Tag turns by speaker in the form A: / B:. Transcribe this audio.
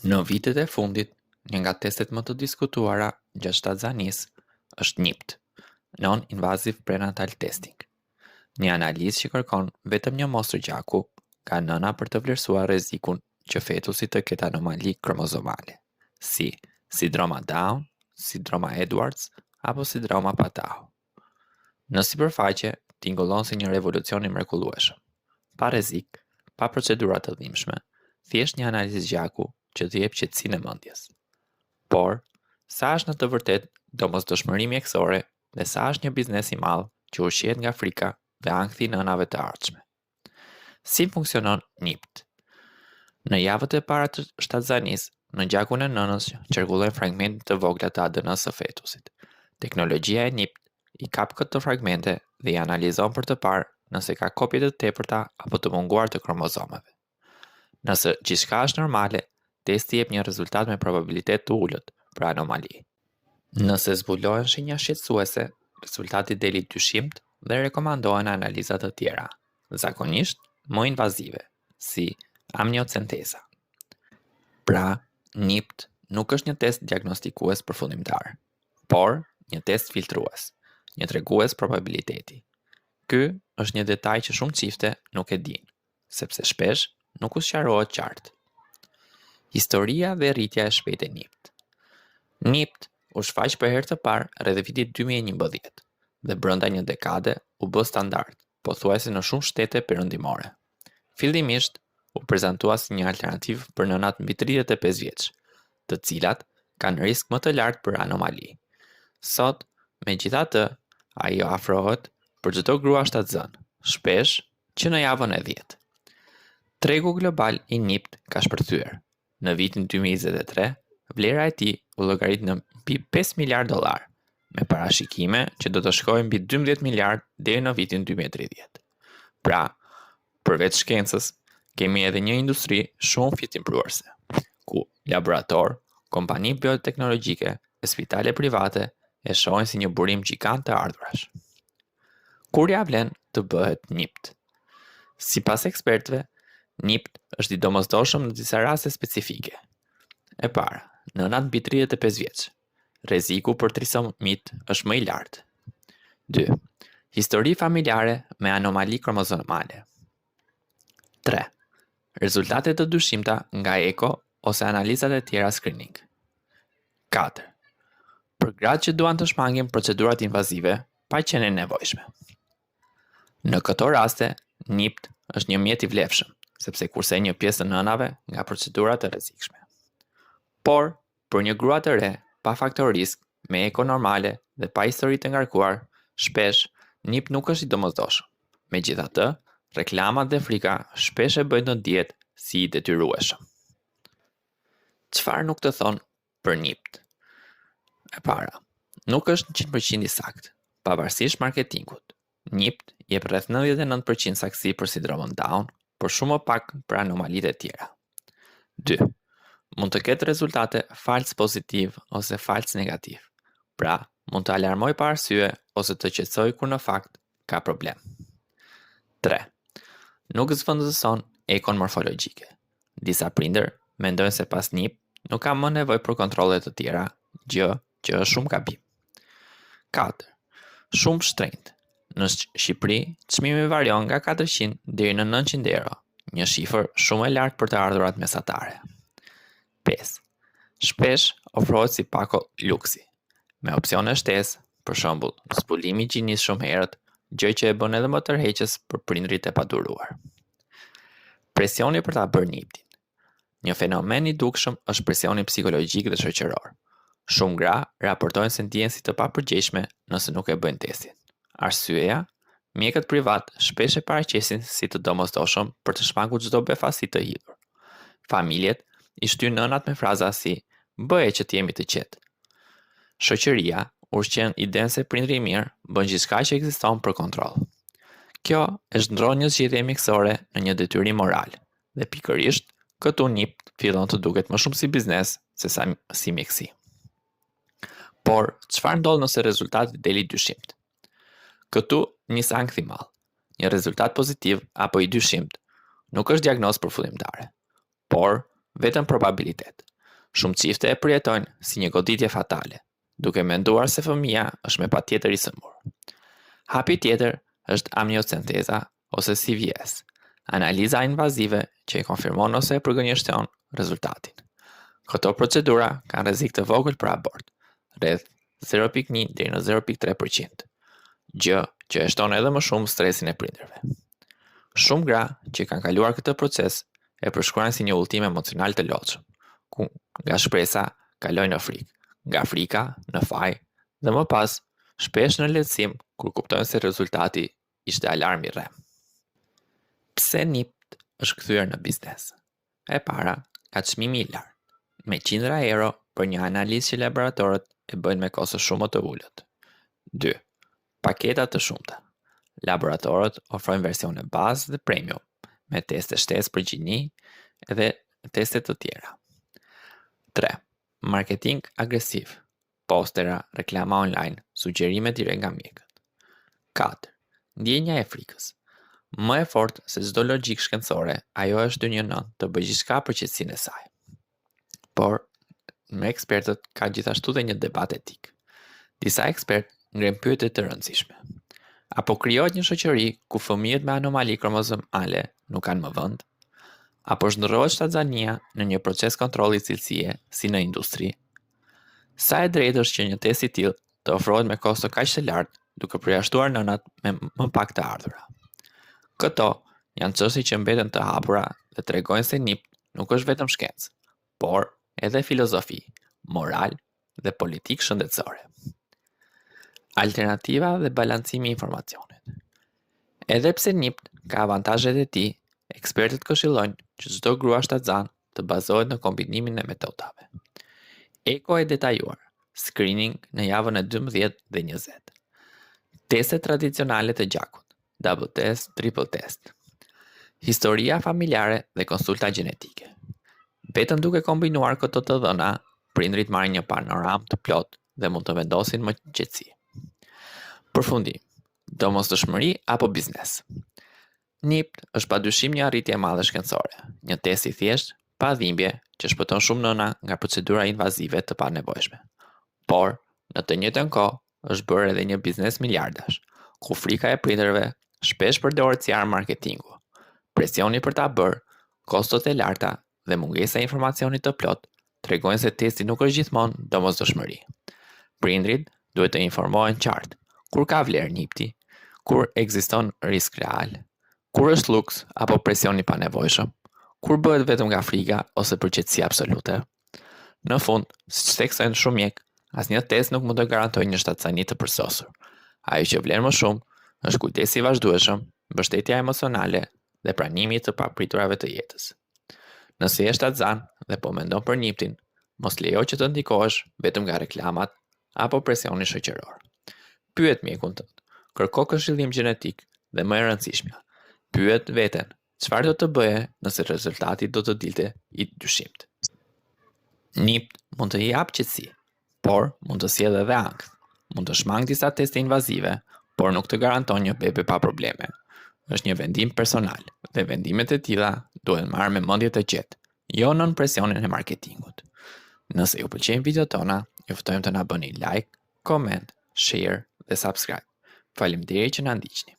A: Në vitet e fundit, një nga testet më të diskutuara gjatë shtatzanisë është NIPT, Non-Invasive Prenatal Testing, një analizë që kërkon vetëm një mostër gjaku nga nëna për të vlerësuar rrezikun që fetusi të ketë anomali kromozomale, si sindroma Down, sindroma Edwards apo sindroma Patau. Në sipërfaqe, tingëllon si një revolucion i mrekullueshëm, pa rrezik, pa procedura të dhimbshme, thjesht një analizë gjaku që të jep qetësinë e mendjes. Por, sa është në të vërtetë domosdoshmëri mjekësore dhe sa është një biznes i madh që ushqehet nga frika dhe ankthi i nënave të ardhshme? Si funksionon NIPT? Në javët e para të shtatzanisë, në gjakun e nënës qarkullojnë fragmente të vogla të ADN-s së fetusit. Teknologjia e NIPT i kap këto fragmente dhe i analizon për të parë nëse ka kopje të tepërta apo të munguar të kromozomave. Nëse gjithçka është normale, testi jep një rezultat me probabilitet të ulët për anomali. Nëse zbulohen shenja shqetësuese, rezultati deli dyshimt dhe rekomandohen analizat të tjera, zakonisht më invazive, si amniocenteza. Pra, NIPT nuk është një test diagnostikues përfundimtar, por një test filtrues, një tregues probabiliteti. Ky është një detaj që shumë çifte nuk e dinë, sepse shpesh nuk u sqarohet qartë. Historia dhe rritja e shpejtë e NIPT. NIPT u shfaq për herë të parë rreth vitit 2011 dhe brenda një dekade u bë standard, pothuajse në shumë shtete perëndimore. Fillimisht u prezantua si një alternativë për nënat mbi 35 vjeç, të cilat kanë risk më të lartë për anomali. Sot, megjithatë, ai ofrohet për çdo grua shtatzën, shpesh që në javën e 10. Tregu global i NIPT ka shpërthyer. Në vitin 2023, vlera e tij u llogarit në mbi 5 miliard dollar, me parashikime që do të shkojë mbi 12 miliard deri në vitin 2030. Pra, përveç shkencës, kemi edhe një industri shumë fitimpruese, ku laborator, kompani bioteknologjike e spitale private e shohin si një burim gjikant të ardhurash. Kur ja vlen të bëhet NIPT? Sipas ekspertëve, NIPT është i domosdoshëm në disa raste specifike. E para, nënat mbi 35 vjeç. Rreziku për trisomit është më i lartë. 2. Histori familjare me anomali kromozomale. 3. Rezultate të dyshimta nga eko ose analizat e tjera screening. 4. Për gratë që duan të shmangin procedurat invazive pa qenë nevojshme. Në këto raste, NIPT është një mjet i vlefshëm, sepse kurse një pjesë të nënave nga procedurat e rrezikshme. Por, për një grua të re, pa faktor risk, me eko normale dhe pa histori të ngarkuar, shpesh NIPT nuk është i domosdoshëm. Megjithatë, reklamat dhe frika shpesh e bëjnë të ndihet si i detyrueshëm. Çfarë nuk të thon për NIPT? E para, nuk është 100% i saktë, pavarësisht marketingut. NIPT jep rreth 99% saktësi për sindromën Down, por shumë më pak për anomalitë e tjera. 2. Mund të ketë rezultate fals pozitiv ose fals negativ. Pra, mund të alarmoj pa arsye ose të qetësoj kur në fakt ka problem. 3. Nuk zvendëson ekon morfologjike. Disa prindër mendojnë se pas NIPT nuk ka më nevojë për kontrolle të tjera, gjë që është shumë gabim. 4. Shumë shtrenjtë. Në Shqipëri, çmimi varion nga 400 deri në 900 euro, një shifër shumë e lartë për të ardhurat mesatare. 5. Shpesh ofrohet si pako luksi, me opsione shtesë, për shembull, zbulimi i gjinisë shumë herët, gjë që e bën edhe më tërheqës për prindrit e paduruar. Presioni për ta bërë NIPT-in. Një fenomen i dukshëm është presioni psikologjik dhe shoqëror. Shumë gra raportojnë se ndihen si të papërgjegjshme nëse nuk e bëjnë testin. Arsyeja, mjekët privat shpesh e paraqesin si të domosdoshëm për të shmangur çdo befasi të hidhur. Familjet i shtyn nënat me fraza si "bëje që të jemi të qetë". Shoqëria ushqen idenë se prindri i mirë bën gjithçka që ekziston për kontroll. Kjo e zhndron një zgjedhje mjekësore në një detyrim moral, dhe pikërisht këtu NIPT fillon të duket më shumë si biznes se sa si mjekësi. Por, çfarë ndodh nëse rezultati deli dyshimt? Këtu nis ankthi i madh. Një rezultat pozitiv apo i dyshimt nuk është diagnozë përfundimtare, por vetëm probabilitet. Shumë çifte e përjetojnë si një goditje fatale, duke menduar se fëmia është me patjetër i sëmur. Hapi tjetër është amniocenteza ose CVS, analiza invazive që e konfirmon ose e përgënjeshton rezultatin. Këto procedura kanë rrezik të vogël për abort, rreth 0.1 deri në 0.3%, gjë që e shton edhe më shumë stresin e prindërve. Shumë gra që kanë kaluar këtë proces e përshkruajnë si një udhëtim emocional të lodhshëm, ku nga shpresa kalojnë në frikë, nga frika në faj dhe më pas shpesh në lehtësim kur kuptojnë se rezultati ishte alarm i rrem. Pse NIPT është kthyer në biznes? E para, ka çmimi i lartë, me qindra euro për një analizë që laboratorët e bëjnë me kosto shumë të ulët. 2. Paketa të shumta. Laboratorët ofrojnë versione bazë dhe premium, me teste shtesë për gjini dhe teste të tjera. 3. Marketing agresiv, postera, reklama online, sugjerime direkt nga mjekët. 4. Ndjenja e frikës. Më e fortë se çdo logjik shkencore, ajo është dënjonon të bëjë gjithçka për qetësinë e saj. Por me ekspertët ka gjithashtu dhe një debat etik. Disa ekspertë ngrenë pyetje të rëndësishme. Apo krijohet një shoqëri ku fëmijët me anomali kromozomale nuk kanë më vend? Apo zhndërrohet shtatzania në një proces kontrolli cilësie si në industri? Sa e drejtë është që një test i tillë të ofrohet me kosto kaq të lartë, duke përjashtuar nënat me më pak të ardhura? Këto janë çështje që mbeten të hapura dhe tregojnë se NIPT nuk është vetëm shkencë, por edhe filozofi, moral dhe politikë shëndetësore. Alternativa dhe balancimi i informacionit. Edhe pse NIPT ka avantazhet e tij, ekspertët këshillojnë që çdo grua shtatzan të bazohet në kombinimin e metodave. Eko e detajuar, screening në javën e 12 dhe 20. Teste tradicionale të gjakut, double test, triple test. Historia familjare dhe konsulta gjenetike. Vetëm duke kombinuar këto të dhëna, prindrit marrin një panoram të plot dhe mund të vendosin më qetësi. Përfundim, domosdoshmëri apo biznes? NIPT është padyshim një arritje e madhe shkencore, një test i thjeshtë, pa dhimbje, që shpëton shumë nëna nga procedura invazive të panevojshme. Por, në të njëjtën kohë, është bërë edhe një biznes miliardash, ku frika e prindërve shpesh përdoret si armë marketingu. Presioni për ta bërë, kostot e larta dhe mungesa e informacionit të plot tregojnë se testi nuk është gjithmonë domosdoshmëri. Prindrit duhet të informohen qartë kur ka vlerë NIPT-i, kur ekziston risk real, kur është luks apo presion i panevojshëm, kur bëhet vetëm nga frika ose për qetësi absolute. Në fund, siç theksojnë shumë mjek, asnjë test nuk mund të garantojë një shtatzani të përsosur. Ajo që vlen më shumë është kujdesi i vazhdueshëm, mbështetja emocionale dhe pranimi i të papriturave të jetës. Nëse je shtatzan dhe po mendon për NIPT-in, mos lejo që të ndikohesh vetëm nga reklamat apo presioni shoqëror. Pyet mjekun tënd, kërko këshillim gjenetik dhe më e rëndësishmja, pyet veten, çfarë do të bëje nëse rezultati do të dilte i dyshimt. NIPT mund të jap qetësi, por mund të sjellë edhe ankth. Mund të shmang disa teste invazive, por nuk të garanton një bebe pa probleme. Është një vendim personal dhe vendimet e tilla duhen marrë me mendje të qetë, jo nën presionin e marketingut. Nëse ju pëlqejnë videot tona, ju ftojmë të na bëni like, comment, share dhe subscribe. Faleminderit që na ndiqni.